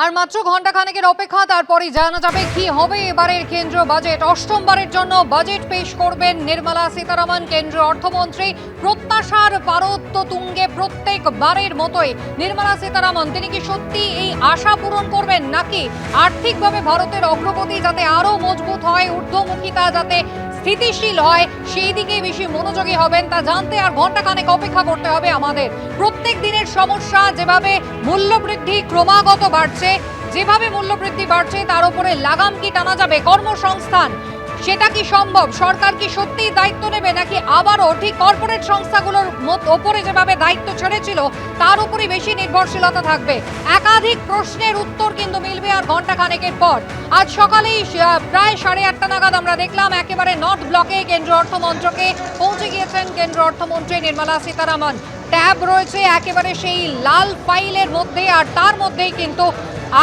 আর মাত্র ঘণ্টাখানেকের অপেক্ষা, তারপরেই জানা যাবে কি হবে এবারের কেন্দ্রীয় বাজেট। অষ্টমবারের জন্য বাজেট পেশ করবেন নির্মলা সীতারামন, কেন্দ্রীয় অর্থমন্ত্রী। প্রত্যাশার পারত্ব তুঙ্গে প্রত্যেকবারের মতোই নির্মলা সীতারামন, তিনি কি সত্যি এই আশা পূরণ করবেন, নাকি আর্থিকভাবে ভারতের অগ্রগতি যাতে আরো মজবুত হয়, ঊর্ধ্বমুখিতা যাতে স্থিতিশীল হয়, সেই দিকে বেশি মনোযোগী হবেন, তা জানতে আর ঘণ্টাখানেক অপেক্ষা করতে হবে আমাদের। প্রত্যেক দিনের সমস্যা, যেভাবে মূল্যবৃদ্ধি ক্রমাগত বাড়ছে, যেভাবে মূল্যবৃদ্ধি বাড়ছে তার উপরে লাগাম কি টানা যাবে? কর্মসংস্থান, সেটা কি সম্ভব? সরকার কি সত্যিই দায়িত্ব নেবে, নাকি আবারও ঠিক কর্পোরেট সংস্থাগুলোর ওপরে যেভাবে দায়িত্ব ছেড়েছিল তার উপরই বেশি নির্ভরশীলতা থাকবে? একাধিক প্রশ্নের উত্তর কিন্তু মিলবে আর ঘণ্টাখানেকের পর। আজ সকালেই প্রায় 8:30 নাগাদ আমরা দেখলাম একেবারে নর্থ ব্লকে কেন্দ্রীয় অর্থমন্ত্রকে পৌঁছে গিয়েছেন কেন্দ্রীয় অর্থমন্ত্রী নির্মলা সীতারামন। ট্যাব রয়েছে একেবারে সেই লাল ফাইলের মধ্যে, আর তার মধ্যেই কিন্তু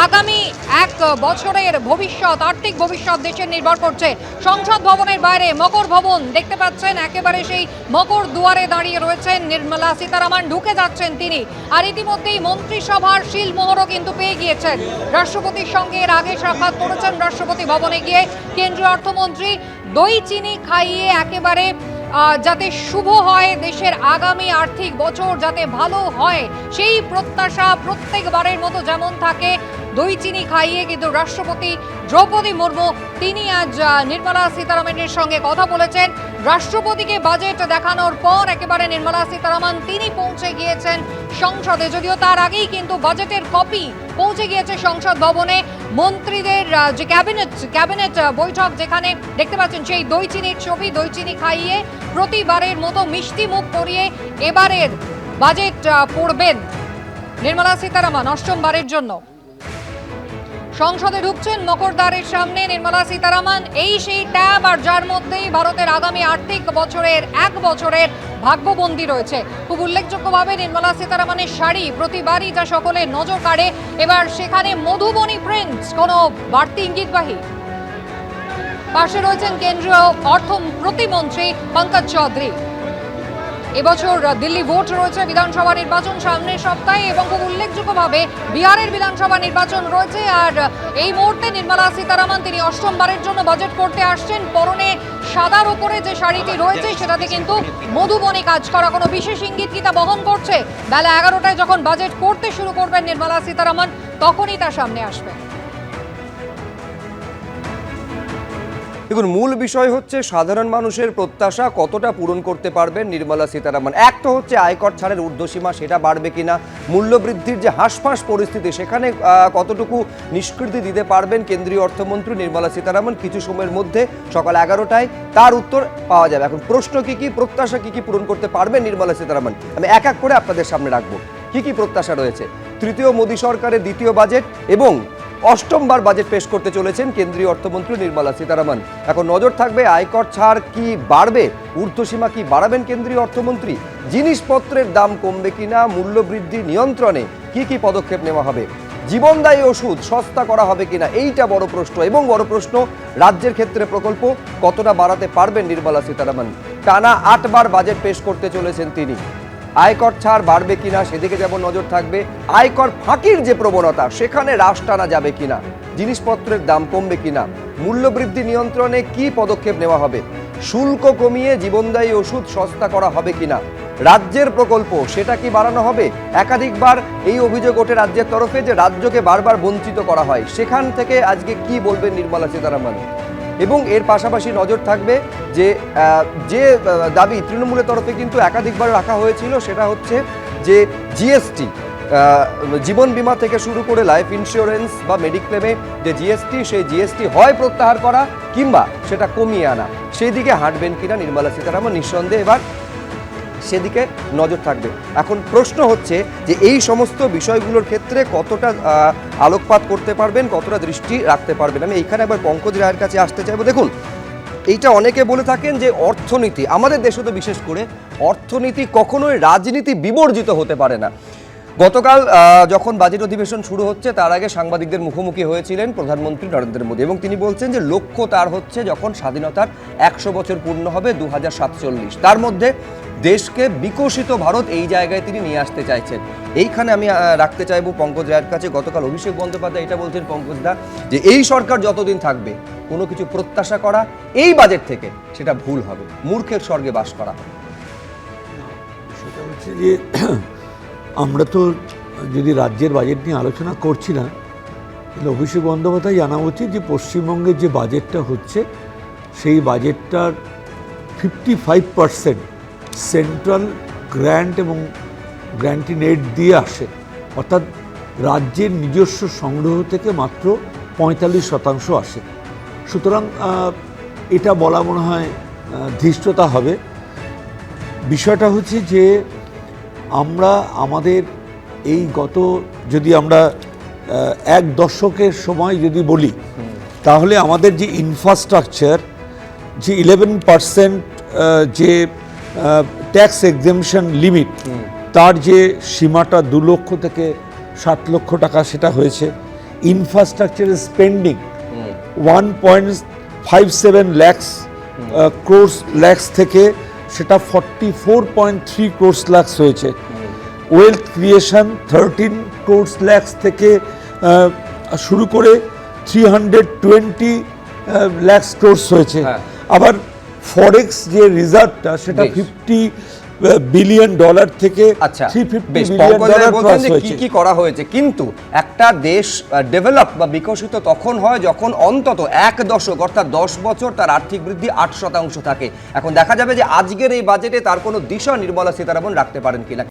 আগামী 1 বছরের ভবিষ্যৎ, আর্থিক ভবিষ্যৎ দেশের নির্ভর করছে। সংসদ ভবনের বাইরে মকর ভবন দেখতে পাচ্ছেন, একেবারে সেই মকর দুয়ারে দাঁড়িয়ে রয়েছেন নির্মলা সীতারামন, ঢুকে যাচ্ছেন তিনি। আর ইতিমধ্যেই মন্ত্রিসভার শিলমোহরও কিন্তু পেয়ে গিয়েছেন। রাষ্ট্রপতির সঙ্গে এর আগে সাক্ষাৎ করেছেন রাষ্ট্রপতি ভবনে গিয়ে কেন্দ্রীয় অর্থমন্ত্রী। দই চিনি খাইয়ে একেবারে যাতে শুভ হয়, দেশের আগামী আর্থিক বছর যাতে ভালো হয়, সেই প্রত্যাশা প্রত্যেকবারের মতো যেমন থাকে, দই চিনি খাইয়ে কিন্তু রাষ্ট্রপতি দ্রৌপদী মুর্মু তিনি আজ নির্মলা সীতারামনের সঙ্গে কথা বলেছেন। রাষ্ট্রপতিকে বাজেট দেখানোর পর একেবারে নির্মলা সীতারামন তিনি পৌঁছে গিয়েছেন সংসদে, যদিও তার আগেই কিন্তু বাজেটের কপি পৌঁছে গিয়েছে সংসদ ভবনে। মন্ত্রীদের যে ক্যাবিনেট বৈঠক, যেখানে দেখতে পাচ্ছেন সেই দই চিনির ছবি, দই চিনি খাইয়ে প্রতিবারের মতো মিষ্টি মুখ করিয়ে এবারের বাজেট পড়বেন নির্মলা সীতারামন অষ্টমবারের জন্য। সংসদে ঢুকছেন মকরদ্বারের সামনে নির্মলা সীতারামন, এই সেই ট্যাব আর যার মধ্যেই ভারতের আগামী আর্থিক বছরের 1 বছরের ভাগ্যবন্দী রয়েছে। খুব উল্লেখযোগ্যভাবে নির্মলা সীতারামনের শাড়ি প্রতিবারই যা সকলের নজর কাড়ে, এবার সেখানে মধুবনী প্রিন্ট, কোনো বাড়তি ইঙ্গিতবাহী। পাশে রয়েছেন কেন্দ্রীয় অর্থ প্রতিমন্ত্রী পঙ্কজ চৌধুরী। এবছর দিল্লি ভোট রয়েছে, বিধানসভা নির্বাচন সামনের সপ্তাহে, এবং খুব উল্লেখযোগ্যভাবে বিহারের বিধানসভা নির্বাচন রয়েছে। আর এই মুহূর্তে নির্মলা সীতারামন তিনি অষ্টমবারের জন্য বাজেট করতে আসছেন। পরনে সাদার উপরে যে শাড়িটি রয়েছে সেটাতে কিন্তু মধুবনী কাজ করা, কোনো বিশেষ ইঙ্গিত কি তা বহন করছে? বেলা 11টায় যখন বাজেট করতে শুরু করবেন নির্মলা সীতারামন, তখনই তার সামনে আসবে। দেখুন, মূল বিষয় হচ্ছে সাধারণ মানুষের প্রত্যাশা কতটা পূরণ করতে পারবেন নির্মলা সীতারামন। এক তো হচ্ছে আয়কর ছাড়ের ঊর্ধ্বসীমা, সেটা বাড়বে কিনা, মূল্যবৃদ্ধির যে হাঁসফাঁস পরিস্থিতি সেখানে কতটুকু নিষ্কৃতি দিতে পারবেন কেন্দ্রীয় অর্থমন্ত্রী নির্মলা সীতারামন কিছু সময়ের মধ্যে সকাল 11টায় তার উত্তর পাওয়া যাবে। এখন প্রশ্ন কি প্রত্যাশা কি পূরণ করতে পারবেন নির্মলা সীতারামন, আমি এক এক করে আপনাদের সামনে রাখবো। কি প্রত্যাশা রয়েছে? তৃতীয় মোদী সরকারের দ্বিতীয় বাজেট এবং অষ্টমবার বাজেট পেশ করতে চলেছেন কেন্দ্রীয় অর্থমন্ত্রী নির্মলা সীতারামন। এখন নজর থাকবে আয়কর ছাড় কি বাড়বে, ঊর্ধ্বসীমা কি বাড়াবেন কেন্দ্রীয় অর্থমন্ত্রী, জিনিসপত্রের দাম কমবে কিনা, মূল্যবৃদ্ধি নিয়ন্ত্রণে কি পদক্ষেপ নেওয়া হবে, জীবনদায়ী ওষুধ সস্তা করা হবে কিনা, এইটা বড় প্রশ্ন। এবং বড় প্রশ্ন, রাজ্যের ক্ষেত্রে প্রকল্প কতটা বাড়াতে পারবেন নির্মলা সীতারামন। টানা 8 বার বাজেট পেশ করতে চলেছেন তিনি। আয়কর ছাড় বাড়বে কিনা সেদিকে যেমন নজর থাকবে, আয়কর ফাঁকির যে প্রবণতা সেখানে রাশ টানা যাবে কিনা, জিনিসপত্রের দাম কমবে কিনা, মূল্যবৃদ্ধি নিয়ন্ত্রণে কি পদক্ষেপ নেওয়া হবে, শুল্ক কমিয়ে জীবনদায়ী ওষুধ সস্তা করা হবে কিনা, রাজ্যের প্রকল্প সেটা কি বাড়ানো হবে। একাধিকবার এই অভিযোগ ওঠে রাজ্যের তরফে যে রাজ্যকে বারবার বঞ্চিত করা হয়, সেখান থেকে আজকে কি বলবেন নির্মলা সীতারামন। এবং এর পাশাপাশি নজর থাকবে যে দাবি তৃণমূলের তরফে কিন্তু একাধিকবার রাখা হয়েছিল, সেটা হচ্ছে যে জিএসটি, জীবন বীমা থেকে শুরু করে লাইফ ইন্স্যুরেন্স বা মেডিক্লেমে যে জিএসটি, সেই জিএসটি হয় প্রত্যাহার করা কিংবা সেটা কমিয়ে আনা, সেই দিকে হাঁটবেন কিনা নির্মলা সীতারামন। নিঃসন্দেহে এবার সেদিকে নজর থাকবে। এখন প্রশ্ন হচ্ছে যে এই সমস্ত বিষয়গুলোর ক্ষেত্রে কতটা আলোকপাত করতে পারবেন, কতটা দৃষ্টি রাখতে পারবেন। আমি এইখানে একবার পঙ্কজ রায়ের কাছে আসতে চাইবো। দেখুন, এইটা অনেকে বলে থাকেন যে অর্থনীতি, আমাদের দেশে তো বিশেষ করে অর্থনীতি কখনোই রাজনীতি বিবর্জিত হতে পারে না। গতকাল যখন বাজেট অধিবেশন শুরু হচ্ছে তার আগে সাংবাদিকদের মুখোমুখি হয়েছিলেন প্রধানমন্ত্রী নরেন্দ্র মোদী এবং তিনি বলছেন যে লক্ষ্য তার হচ্ছে যখন স্বাধীনতার 100 বছর পূর্ণ হবে 2047, তার মধ্যে দেশকে বিকশিত ভারত এই জায়গায় তিনি নিয়ে আসতে চাইছেন। এইখানে আমি রাখতে চাইবো পঙ্কজ রায়ের কাছে, গতকাল অভিষেক বন্দ্যোপাধ্যায় এটা বলছেন পঙ্কজদা যে এই সরকার যতদিন থাকবে কোনো কিছু প্রত্যাশা করা এই বাজেট থেকে সেটা ভুল হবে, মূর্খের স্বর্গে বাস করা হবে। সেটা হচ্ছে যে আমরা তো যদি রাজ্যের বাজেট নিয়ে আলোচনা করছি না, তাহলে অভিষেক বন্দ্যোপাধ্যায় জানা উচিত যে পশ্চিমবঙ্গের যে বাজেটটা হচ্ছে সেই বাজেটটার 55% সেন্ট্রাল গ্র্যান্ট এবং গ্র্যান্টিং এড দিয়ে আসে, অর্থাৎ রাজ্যের নিজস্ব সংগ্রহ থেকে মাত্র 45% আসে। সুতরাং এটা বলা মনে হয় ধৃষ্টতা হবে। বিষয়টা হচ্ছে যে আমরা আমাদের এই যদি আমরা 1 দশকের সময় যদি বলি, তাহলে আমাদের যে ইনফ্রাস্ট্রাকচার, যে 11% যে ট্যাক্স এক্সেমশন লিমিট, তার যে সীমাটা 2 লক্ষ থেকে 7 লক্ষ টাকা সেটা হয়েছে। ইনফ্রাস্ট্রাকচারের স্পেন্ডিং 1.57 লাখস থেকে সেটা 44.3 ক্রোর্স লাখস হয়েছে। ওয়েলথ ক্রিয়েশন 13 ক্রোর্স লাখস থেকে শুরু করে 320 লাখস ক্রোর্স হয়েছে। আবার ফরেক্স যে রিজার্ভটা সেটা $50 বিলিয়ন থেকে $350 বিলিয়ন ক্রস হয়েছে। কি করা হয়েছে, কিন্তু একটা দেশ ডেভেলপ বা বিকশিত তখন হয় যখন অন্তত 1 দশক অর্থাৎ 10 বছর তার আর্থিক বৃদ্ধি 8% থাকে। এখন দেখা যাবে যে আজকের এই বাজেটে তার কোনো দিশা নির্মলা সীতারামন রাখতে পারেন কিনা।